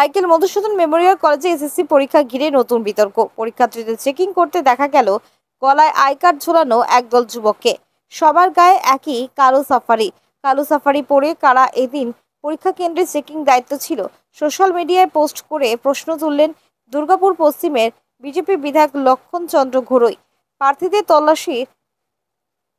Michael Madhusudan Memorial কলেজে SSC পরীক্ষা ঘিরে নতুন বিতর্ক। পরীক্ষার্থীদের চেকিং করতে দেখা গেল গলায় আই কার্ড ঝোলানো একদল যুবককে। সবার গায়ে একই কালো সাফারি পরে কারা এদিন পরীক্ষা কেন্দ্রে চেকিং দায়িত্ব ছিল সোশ্যাল মিডিয়ায় পোস্ট করে প্রশ্ন তুললেন দুর্গাপুর পশ্চিমের বিজেপি বিধায়ক লক্ষণ চন্দ্র ঘোরই। প্রার্থীদের তল্লাশির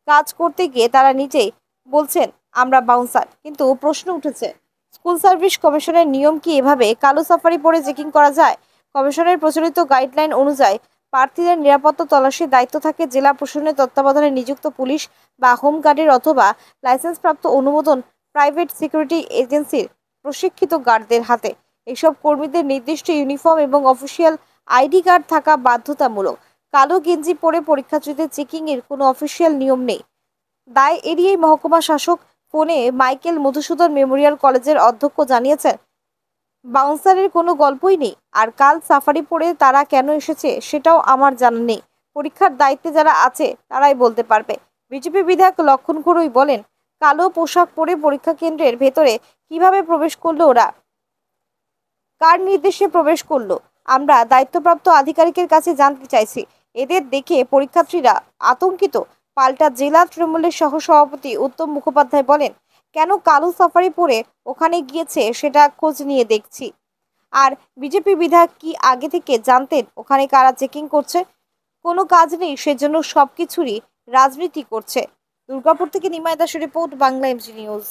কাজ করতে গিয়ে তারা নিজেই বলছেন আমরা বাউন্সার, কিন্তু প্রশ্ন উঠেছে স্কুল সার্ভিস কমিশনের নিয়ম কি এভাবে কালো সাফারি পরে চেকিং করা যায়? কমিশনের প্রচলিত গাইডলাইন অনুযায়ী প্রার্থীদের নিরাপত্তা তল্লাশির দায়িত্ব থাকে জেলা প্রশাসনের তত্ত্বাবধানে নিযুক্ত পুলিশ বা হোম গার্ডের অথবা লাইসেন্সপ্রাপ্ত অনুমোদন প্রাইভেট সিকিউরিটি এজেন্সির প্রশিক্ষিত গার্ডদের হাতে। এইসব কর্মীদের নির্দিষ্ট ইউনিফর্ম এবং অফিসিয়াল আইডি কার্ড থাকা বাধ্যতামূলক। কালো গেঞ্জি পরে পরীক্ষার্থীদের চেকিং এর কোনো অফিসিয়াল নিয়ম নেই। দায় এড়িয়েই মহকুমা শাসক ফোনে মাইকেল মধুসূদন মেমোরিয়াল কলেজের অধ্যক্ষ জানিয়েছেন বাউন্সারের কোনো গল্পই নেই, আর কাল সাফারি পরে তারা কেন এসেছে সেটাও আমার জানা নেই। পরীক্ষার দায়িত্বে যারা আছে তারাই বলতে পারবে। বিজেপি বিধায়ক লক্ষণ ঘোরই বলেন, কালো পোশাক পরে পরীক্ষা কেন্দ্রের ভেতরে কিভাবে প্রবেশ করলো ওরা, কার নির্দেশে প্রবেশ করলো, আমরা দায়িত্বপ্রাপ্ত আধিকারিকের কাছে জানতে চাইছি। এদের দেখে পরীক্ষার্থীরা আতঙ্কিত। পাল্টা জেলা তৃণমূলের সহসভাপতি উত্তম মুখোপাধ্যায় বলেন, কেন কালো সাফারি পরে ওখানে গিয়েছে সেটা খোঁজ নিয়ে দেখছি। আর বিজেপি বিধায়ক কি আগে থেকে জানতেন ওখানে কারা চেকিং করছে? কোনো কাজ নেই, সেজন্য সবকিছুরই রাজনীতি করছে। দুর্গাপুর থেকে নিমাই দাসের রিপোর্ট, বাংলা এমজি নিউজ।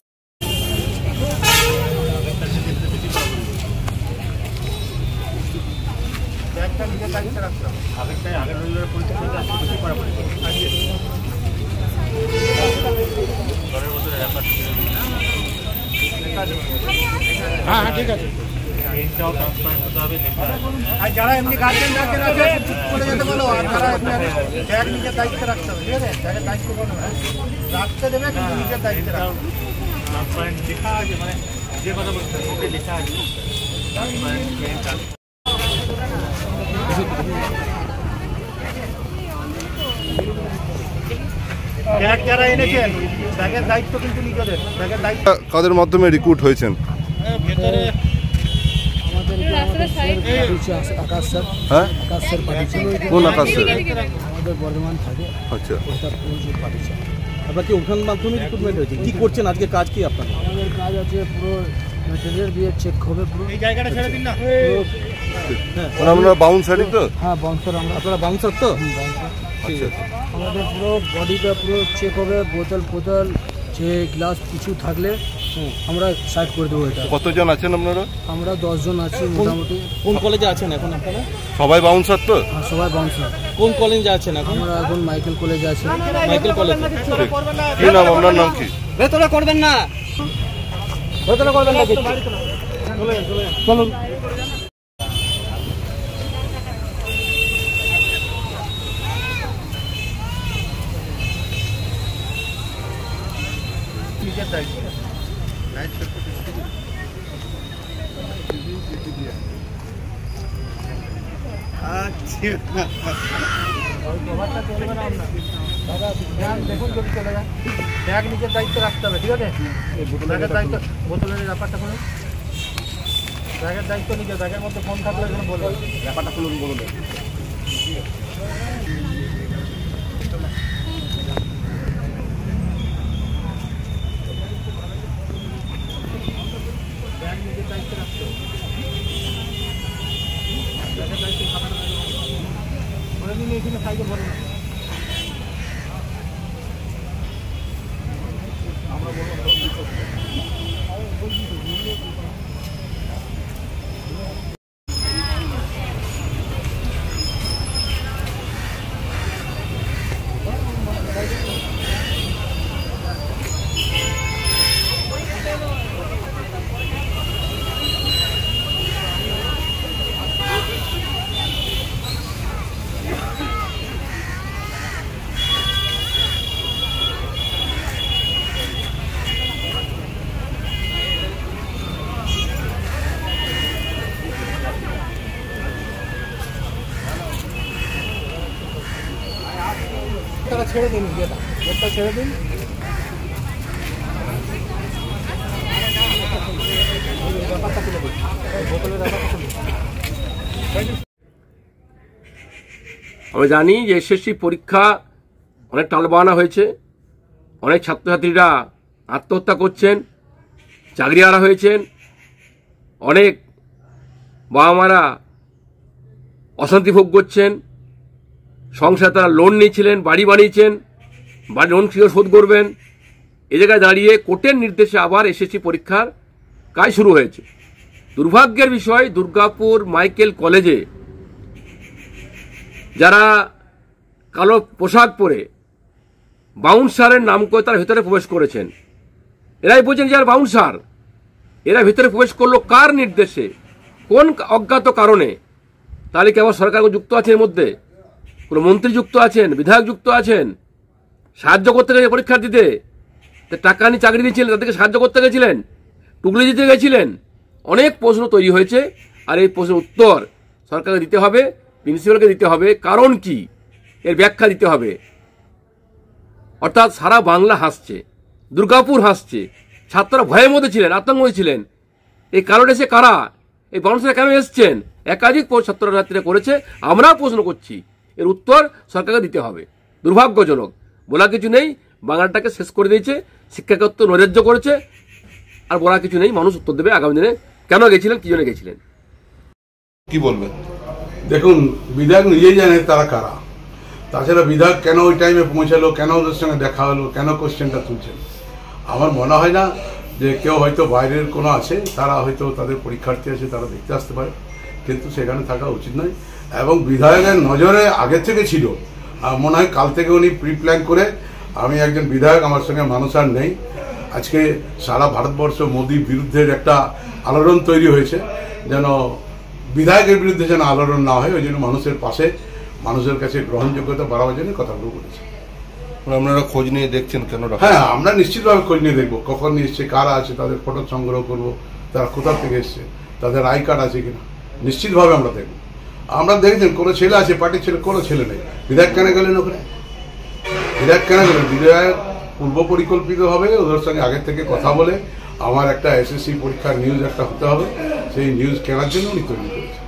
হ্যাঁ ঠিক আছে। যারা এমনি গার্জেন করে যেতে বলো, আর যারা ব্যাগ নিজের দায়িত্বে রাখতে হবে, ঠিক আছে? ব্যাগের দায়িত্ব বলো রাখতে দেবে, কিন্তু নিজের দায়িত্বে রাখতে লেখা আছে, মানে যে কথা বলতে লেখা আছে। ব্যাগ যারা এনেছেন ব্যাগের দায়িত্ব কিন্তু নিজেদের। ব্যাগের দায়িত্ব কাদের মাধ্যমে রিক্রুট হয়েছেন? ভেতরে আকাশ স্যার। হ্যাঁ, আকাশ স্যার পাঠিয়েছেন। কোন আকাশ স্যার? আমাদের বর্ধমান থাকে। আচ্ছা, পাঠিয়েছেন। আপনার কি ওখান মাধ্যমে রিক্রুটমেন্ট হয়েছে? কি করছেন আজকে? কাজ কি আপনাদের? আমাদের কাজ আছে পুরো মেটেরিয়াল দিয়ে চেক হবে পুরো। এই জায়গাটা ছেড়ে দিন না। আমরা বাউন্সারই তো? হ্যাঁ বাউন্সার। আপনারা বাউন্সার তো? আচ্ছা, আমাদের পুরো বডিটা পুরো চেক হবে, বোতল যে গ্লাস কিছু থাকলে আমরা সাইড করে দেবো। এটা কতজন আছেন আপনারা? আমরা 10 জন আছি মোটামুটি। কোন কলেজে আছেন এখন আপনারা? সবাই বাউন্সার তো? হ্যাঁ সবাই বাউন্সার। কোন কলেজে আছেন এখন? আমরা এখন মাইকেল কলেজে আছি। মাইকেল কলেজে। কি নাম আপনার? নাম কি? ভেতরে করবেন না, ভেতরে করবেন না। চলুন। নিজের দায়িত্ব। দেখুন যদি চলে যায়, ব্যাগ নিজের দায়িত্ব রাখতে হবে, ঠিক আছে? ব্যাগের দায়িত্ব, বোতলের ব্যাপারটা খুলুন। ব্যাগের দায়িত্ব নিজের। ব্যাগের মধ্যে ফোন থাকলে এখানে বলবেন, ব্যাপারটা খুলুন বলুন। ব্যাগ নিজের দায়িত্ব রাখতে হবে। ব্যাগের দায়িত্ব খাতাটা বলে দিন, এখানে সাইকেল বলে না। আমরা বলবো ছেড়ে দিন, গেটটা ছেড়ে দিন। ব্যাপারটা তুলে দিন, বোতলের ব্যাপার। আমরা জানি যে এসএসসি পরীক্ষা অনেক টালবাহানা হয়েছে, অনেক ছাত্রছাত্রীরা আত্মহত্যা করছেন, চাকরি হারা হয়েছেন, অনেক বাবা মারা অশান্তি ভোগ করছেন, সংসারে তারা লোন নিয়েছিলেন, বাড়ি বানিয়েছেন, বাড়ি লোন কিভাবে শোধ করবেন, এ জায়গায় দাঁড়িয়ে কোর্টের নির্দেশে আবার এসএসসি পরীক্ষার কাজ শুরু হয়েছে। দুর্ভাগ্যের বিষয়, দুর্গাপুর মাইকেল কলেজে যারা কালো পোশাক পরে বাউন্সারের নাম করে তারা ভেতরে প্রবেশ করেছেন। এরাই বলছেন যারা বাউন্সার, এরা ভেতরে প্রবেশ করলো কার নির্দেশে, কোন অজ্ঞাত কারণে? তাহলে কি আবার সরকার যুক্ত আছে এর মধ্যে? কোনো মন্ত্রী যুক্ত আছেন, বিধায়ক যুক্ত আছেন? সাহায্য করতে গেছে পরীক্ষার্থীতে, টাকা নিয়ে চাকরি দিয়েছিলেন, তাদেরকে সাহায্য করতে গেছিলেন, টুকলি দিতে গেছিলেন। অনেক প্রশ্ন তৈরি হয়েছে, আর এই প্রশ্নের উত্তর সরকারকে দিতে হবে, প্রিন্সিপালকে দিতে হবে। কারণ কি, এর ব্যাখ্যা দিতে হবে। অর্থাৎ সারা বাংলা হাসছে, দুর্গাপুর হাসছে, ছাত্ররা ভয়ের মধ্যে ছিলেন, আতঙ্ক ছিলেন। এই কারণ এসে কারা, এই বাউন্সাররা কেন এসছেন? একাধিক ছাত্রছাত্রীরা করেছে, আমরাও প্রশ্ন করছি, এর উত্তর সরকারকে দিতে হবে। দুর্ভাগ্যজনক, বলা কিছু নেই, বাংলাটাকে শেষ করে দিয়েছে, শিক্ষাক্ষেত্র নৈরাজ্য করেছে, আর বলা কিছু নেই। মানুষ উত্তর দেবে আগামী দিনে কেন গেছিলেন, কি জন্য গেছিলেন। কি বলবেন? দেখুন, বিধায়ক নিজেই জানে তারা কারা। তাছাড়া বিধায়ক কেন ওই টাইমে পৌঁছালো, কেন ওদের সঙ্গে দেখা হলো, কেন কোশ্চেনটা তুলছেন, আমার মনে হয় না যে কেউ হয়তো বাইরের কোনো আছে, তারা হয়তো তাদের পরীক্ষার্থী আছে, তারা দেখতে আসতে পারে, কিন্তু সেখানে থাকা উচিত নয়। এবং বিধায়কের নজরে আগে থেকে ছিল, মনে হয় কাল থেকে উনি প্রি প্ল্যান করে, আমি একজন বিধায়ক, আমার সঙ্গে মানুষ আর নেই, আজকে সারা ভারতবর্ষ মোদির বিরুদ্ধে একটা আলোড়ন তৈরি হয়েছে, যেন বিধায়কের বিরুদ্ধে যেন আলোড়ন না হয়, ওই জন্য মানুষের পাশে, মানুষের কাছে গ্রহণযোগ্যতা বাড়াবার জন্য কথাগুলো বলেছে। আপনারা খোঁজ নিয়ে দেখছেন কেন? হ্যাঁ, আমরা নিশ্চিতভাবে খোঁজ নিয়ে দেখবো কখন এসছে, কারা আছে, তাদের ফটো সংগ্রহ করবো, তারা কোথা থেকে এসছে, তাদের আই কার্ড আছে কিনা, নিশ্চিতভাবে আমরা দেখবো। আমরা দেখছেন কোনো ছেলে আছে, পার্টির ছেলে, কোনো ছেলে নেই। বিধায়ক কেন গেলেন ওখানে? বিধায়ক কেন গেলেন? বিধায়ক পূর্ব পরিকল্পিতভাবে ওদের সঙ্গে আগের থেকে কথা বলে, আমার একটা এসএসসি পরীক্ষার নিউজ একটা হতে হবে, সেই নিউজ কেনার জন্য উনি তৈরি করেছেন।